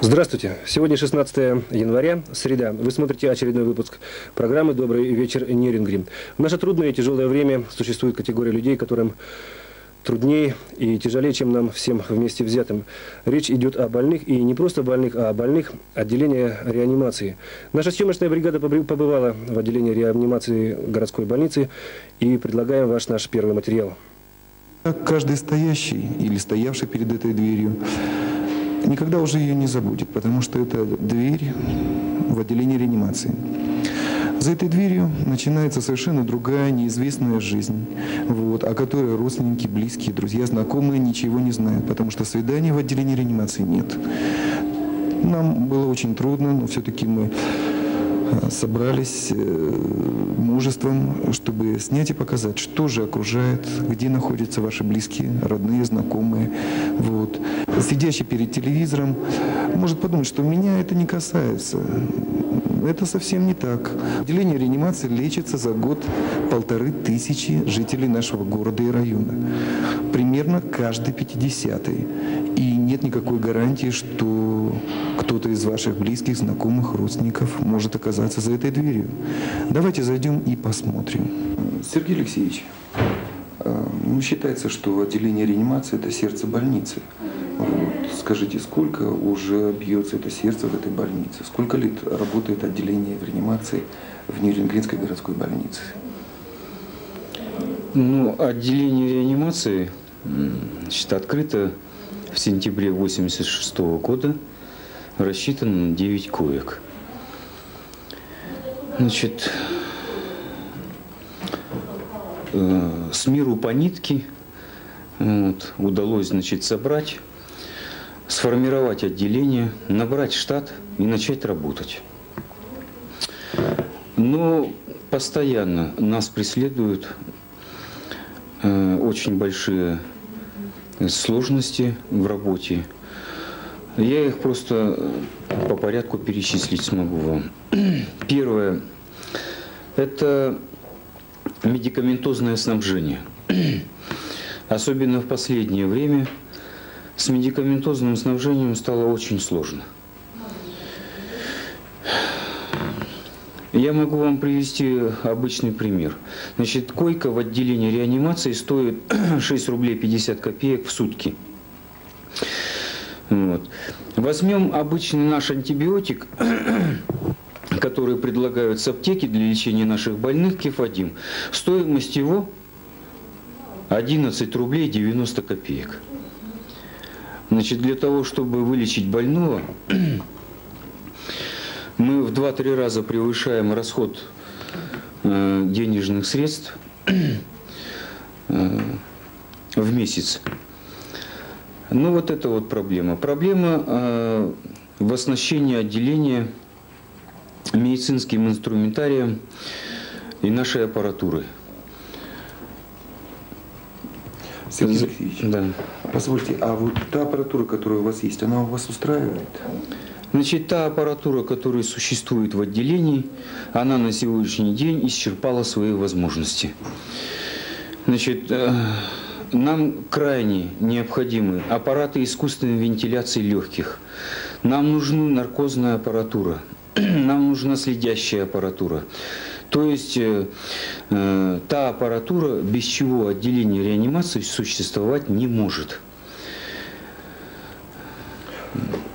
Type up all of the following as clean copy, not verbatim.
Здравствуйте. Сегодня 16 января, среда. Вы смотрите очередной выпуск программы «Добрый вечер, Нирингри». В наше трудное и тяжелое время существует категория людей, которым труднее и тяжелее, чем нам всем вместе взятым. Речь идет о больных, и не просто больных, а о больных отделения реанимации. Наша съемочная бригада побывала в отделении реанимации городской больницы и предлагаем наш первый материал. Каждый стоящий или стоявший перед этой дверью никогда уже ее не забудет, потому что это дверь в отделение реанимации. За этой дверью начинается совершенно другая, неизвестная жизнь, о которой родственники, близкие, друзья, знакомые ничего не знают, потому что свидания в отделении реанимации нет. Нам было очень трудно, но все-таки мы собрались мужеством, чтобы снять и показать, что же окружает, где находятся ваши близкие, родные, знакомые. Сидящий перед телевизором может подумать, что меня это не касается. Это совсем не так. Отделение реанимации лечится за год 1500 жителей нашего города и района. Примерно каждый 50-й. И нет никакой гарантии, что кто-то из ваших близких, знакомых, родственников может оказаться за этой дверью. Давайте зайдем и посмотрим. Сергей Алексеевич, считается, что отделение реанимации – это сердце больницы. Скажите, сколько уже бьется это сердце в этой больнице? Сколько лет работает отделение реанимации в Нирингринской городской больнице? Отделение реанимации открыто в сентябре 1986 года, рассчитано на 9 коек. С миру по нитке удалось, собрать, сформировать отделение, набрать штат и начать работать. Но постоянно нас преследуют очень большие сложности в работе. Я их просто по порядку перечислить смогу вам. Первое – это медикаментозное снабжение. Особенно в последнее время с медикаментозным снабжением стало очень сложно. Я могу вам привести обычный пример. Койка в отделении реанимации стоит 6 рублей 50 копеек в сутки. Возьмем обычный наш антибиотик, который предлагают с аптеки для лечения наших больных, Кефадим. Стоимость его 11 рублей 90 копеек. Для того, чтобы вылечить больного, мы в 2-3 раза превышаем расход денежных средств в месяц. Это проблема. Проблема в оснащении отделения медицинским инструментарием и нашей аппаратурой. Сергей Алексеевич, да. Позвольте, а та аппаратура, которая у вас есть, она у вас устраивает? Та аппаратура, которая существует в отделении, она на сегодняшний день исчерпала свои возможности. Нам крайне необходимы аппараты искусственной вентиляции легких. Нам нужна наркозная аппаратура. Нам нужна следящая аппаратура. То есть та аппаратура, без чего отделение реанимации существовать не может.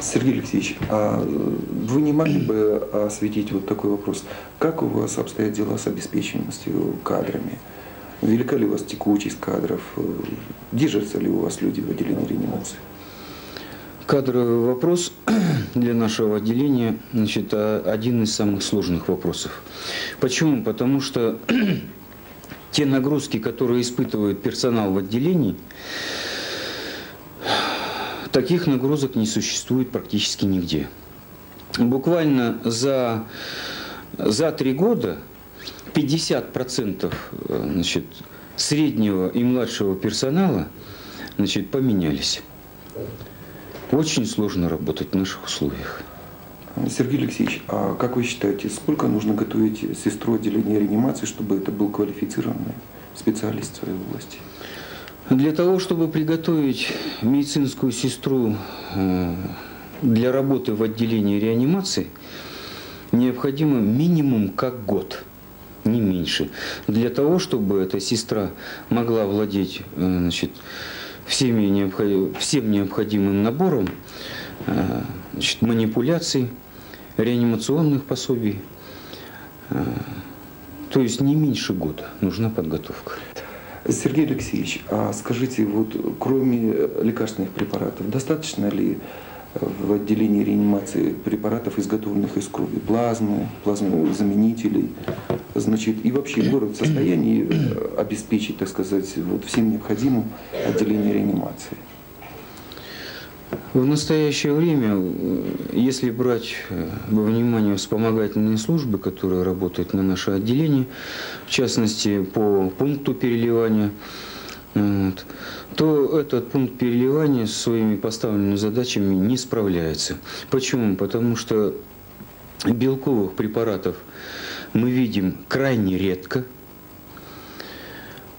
Сергей Алексеевич, а вы не могли бы осветить такой вопрос? Как у вас обстоят дела с обеспеченностью кадрами? Велика ли у вас текучесть кадров? Держатся ли у вас люди в отделении реанимации? Кадровый вопрос для нашего отделения один из самых сложных вопросов. Почему? Потому что те нагрузки, которые испытывает персонал в отделении, таких нагрузок не существует практически нигде. Буквально за 3 года 50% среднего и младшего персонала поменялись. Очень сложно работать в наших условиях. Сергей Алексеевич, а как вы считаете, сколько нужно готовить сестру отделения реанимации, чтобы это был квалифицированный специалист в своей области? Для того, чтобы приготовить медицинскую сестру для работы в отделении реанимации необходимо минимум как год, не меньше, для того, чтобы эта сестра могла владеть, значит, всем необходимым набором, значит, манипуляций, реанимационных пособий. То есть не меньше года нужна подготовка. Сергей Алексеевич, а скажите, вот кроме лекарственных препаратов, достаточно ли в отделении реанимации препаратов, изготовленных из крови, плазмы, плазмовых заменителей, значит, и вообще город в состоянии обеспечить, так сказать, вот всем необходимым отделение реанимации? В настоящее время, если брать во внимание вспомогательные службы, которые работают на наше отделение, в частности по пункту переливания, то этот пункт переливания со своими поставленными задачами не справляется. Почему? Потому что белковых препаратов мы видим крайне редко,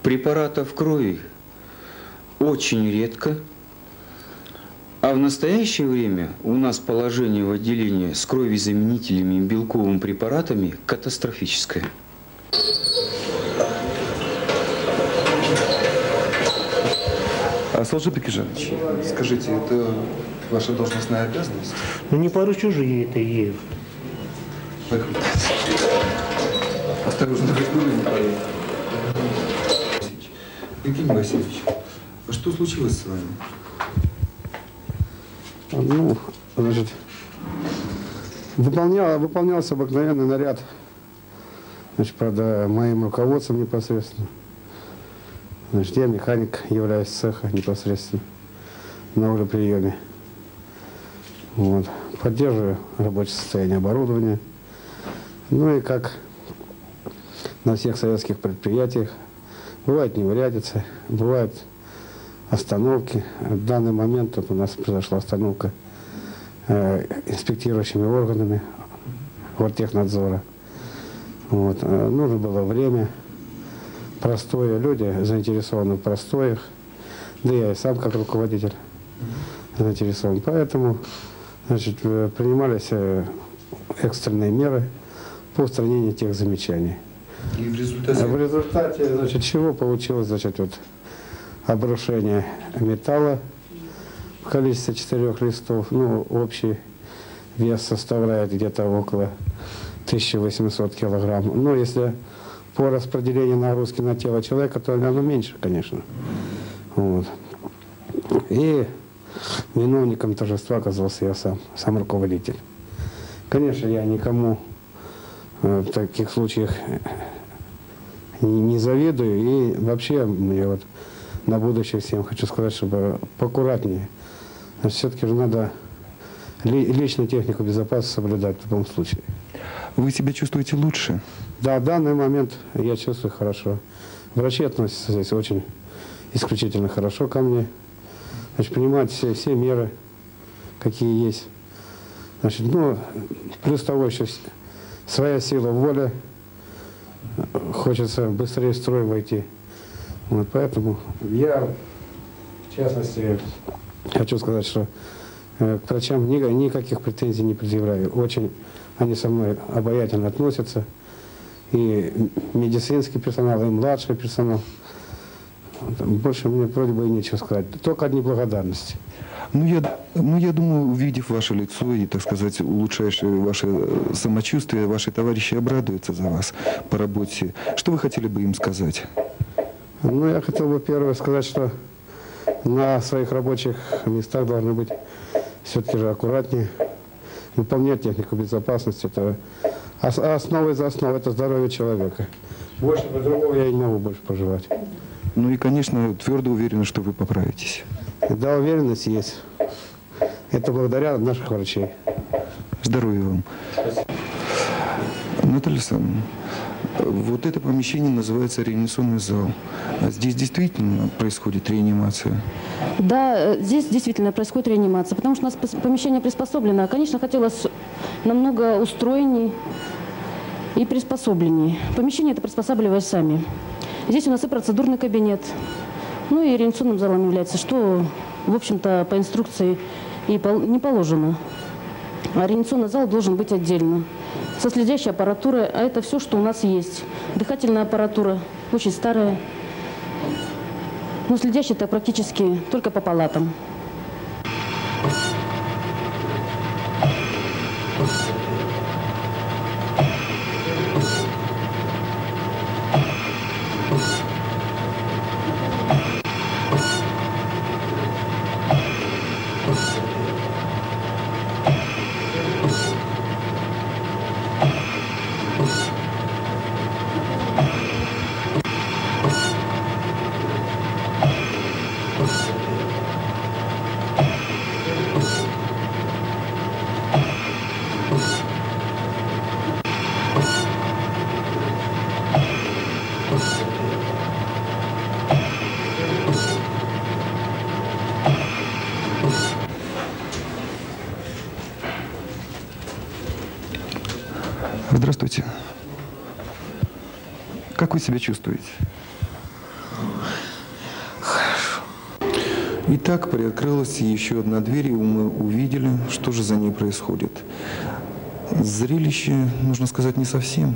препаратов крови очень редко. А в настоящее время у нас положение в отделении с кровезаменителями и белковыми препаратами катастрофическое. Солжи Бекежанович, скажите, это ваша должностная обязанность? Ну не поручу же ей это ей. Осторожно, не поедет. Евгений Васильевич, что случилось с вами? Ну, значит, выполнялся обыкновенный наряд, значит, правда, моим руководством непосредственно. Значит, я механик, являюсь цеха непосредственно на приеме. Вот. Поддерживаю рабочее состояние оборудования. Ну и как на всех советских предприятиях, бывает неурядицы, бывают остановки. В данный момент тут у нас произошла остановка инспектирующими органами Гортехнадзора. Вот. Нужно было время. Простое, люди заинтересованы в простоях. Да я и сам как руководитель заинтересован. Поэтому, значит, принимались экстренные меры по устранению тех замечаний. И в результате, значит, чего получилось, значит, вот обрушение металла в количестве 4 листов. Ну, общий вес составляет где-то около 1800 килограмм. Но если по распределению нагрузки на тело человека, то оно меньше, конечно. Вот. И виновником торжества оказался я сам руководитель. Конечно, я никому в таких случаях не завидую. И вообще, мне вот на будущее всем хочу сказать, чтобы поаккуратнее. Все-таки же надо личную технику безопасности соблюдать в любом случае. Вы себя чувствуете лучше? Да, в данный момент я чувствую хорошо. Врачи относятся здесь очень исключительно хорошо ко мне. Значит, принимают все меры, какие есть. Значит, ну, плюс того, еще своя сила воли. Хочется быстрее в строй войти. Вот, поэтому я, в частности, хочу сказать, что к врачам никаких претензий не предъявляю. Очень они со мной обаятельно относятся. И медицинский персонал, и младший персонал. Больше мне вроде бы и нечего сказать. Только одни благодарности. Ну, я думаю, увидев ваше лицо и, так сказать, улучшающее ваше самочувствие, ваши товарищи обрадуются за вас по работе. Что вы хотели бы им сказать? Ну, я хотел бы первое сказать, что на своих рабочих местах должны быть все-таки же аккуратнее, выполнять технику безопасности. Это основа из основ, это здоровье человека. Больше по-другому я и не могу больше пожелать. Ну и, конечно, твердо уверены, что вы поправитесь. Да, уверенность есть. Это благодаря наших врачей. Здоровья вам. Наталья Александровна, вот это помещение называется реанимационный зал. А здесь действительно происходит реанимация? Да, здесь действительно происходит реанимация, потому что у нас помещение приспособлено. Конечно, хотелось намного устроенней и приспособленней. Помещение это приспосабливаем сами. Здесь у нас и процедурный кабинет, ну и реанимационным залом является, что, в общем-то, по инструкции и не положено. А реанимационный зал должен быть отдельно. Со следящей аппаратурой, а это все, что у нас есть. Дыхательная аппаратура, очень старая. Но следящая-то практически только по палатам. Здравствуйте. Как вы себя чувствуете? Хорошо. Итак, приоткрылась еще одна дверь, и мы увидели, что же за ней происходит. Зрелище, нужно сказать, не совсем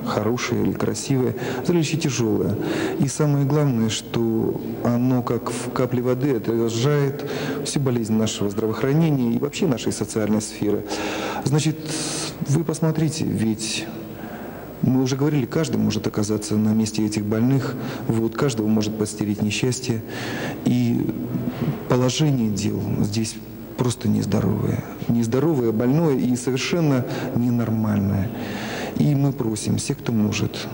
хорошее или красивое, зрелище тяжелое. И самое главное, что оно, как в капле воды, отражает всю болезнь нашего здравоохранения и вообще нашей социальной сферы. Значит, вы посмотрите, ведь мы уже говорили, каждый может оказаться на месте этих больных, вот, каждого может подстереть несчастье. И положение дел здесь просто нездоровое. Нездоровое, больное и совершенно ненормальное. И мы просим всех, кто может,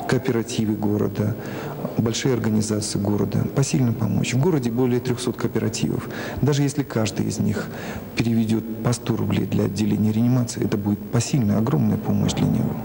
кооперативы города, большие организации города, посильно помочь. В городе более 300 кооперативов. Даже если каждый из них переведет по 100 рублей для отделения реанимации, это будет посильная, огромная помощь для него.